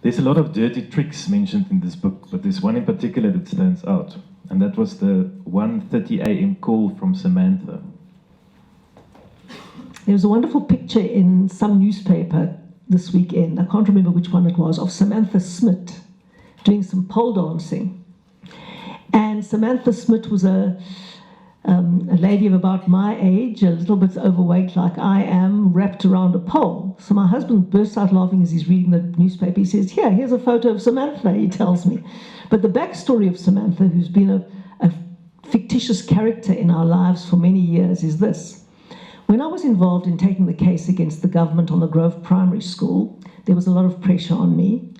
There's a lot of dirty tricks mentioned in this book, but there's one in particular that stands out, and that was the 1:30 a.m. call from Samantha. There was a wonderful picture in some newspaper this weekend, I can't remember which one it was, of Samantha Smith doing some pole dancing. And Samantha Smith was a lady of about my age, a little bit overweight like I am, wrapped around a pole. So my husband bursts out laughing as he's reading the newspaper. He says, here's a photo of Samantha, he tells me. But the backstory of Samantha, who's been a fictitious character in our lives for many years, is this. When I was involved in taking the case against the government on the Grove Primary School, there was a lot of pressure on me.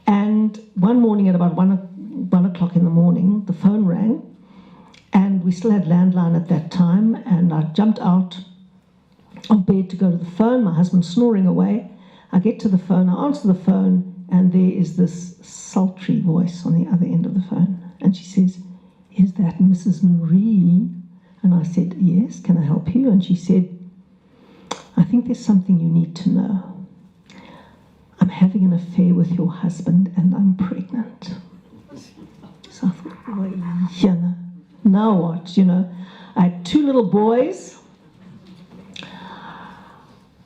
And one morning at about 1 o'clock in the morning, the phone rang, and we still had landline at that time, and I jumped out of bed to go to the phone, my husband's snoring away. I get to the phone, I answer the phone, and there is this sultry voice on the other end of the phone. And she says, "Is that Mrs. Marie?" And I said, "Yes, can I help you?" And she said, "I think there's something you need to know. I'm having an affair with your husband and I'm pregnant." So I thought, well, now what? I had 2 little boys.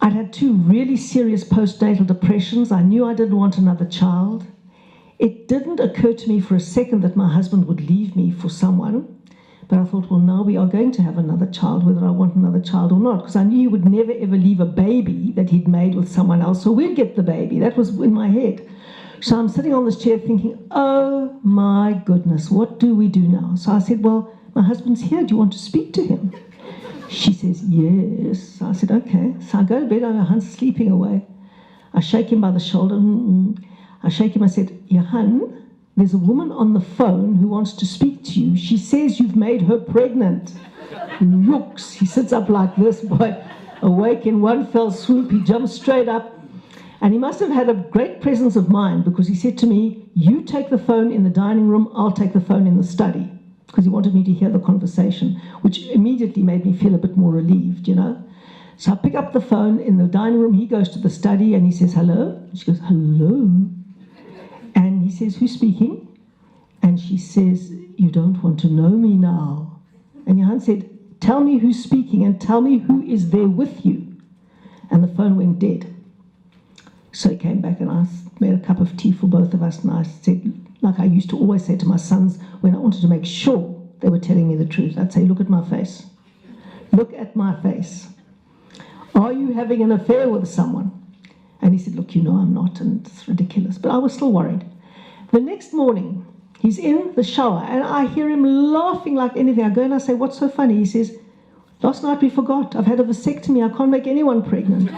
I'd had 2 really serious postnatal depressions. I knew I didn't want another child. It didn't occur to me for a second that my husband would leave me for someone. But I thought, well, now we are going to have another child, whether I want another child or not, because I knew he would never, ever leave a baby that he'd made with someone else, so we'd get the baby. That was in my head. So I'm sitting on this chair thinking, oh, my goodness, what do we do now? So I said, well, my husband's here. Do you want to speak to him? She says, yes. I said, okay. So I go to bed, Johan's sleeping away. I shake him by the shoulder. I shake him, I said, Johan, there's a woman on the phone who wants to speak to you. She says you've made her pregnant. Looks, he sits up like this, boy, awake in one fell swoop. He jumps straight up. And he must have had a great presence of mind, because he said to me, you take the phone in the dining room, I'll take the phone in the study, because he wanted me to hear the conversation, which immediately made me feel a bit more relieved, So I pick up the phone in the dining room. He goes to the study and he says, hello. And she goes, hello. And he says, who's speaking? And she says, you don't want to know me now. And Johan said, tell me who's speaking and tell me who is there with you. And the phone went dead. So he came back and I made a cup of tea for both of us, and I said, like I used to always say to my sons when I wanted to make sure they were telling me the truth, I'd say, look at my face. Look at my face. Are you having an affair with someone? And he said, look, I'm not, and it's ridiculous. But I was still worried. The next morning, he's in the shower, and I hear him laughing like anything. I go and I say, what's so funny? He says, last night we forgot. I've had a vasectomy. I can't make anyone pregnant.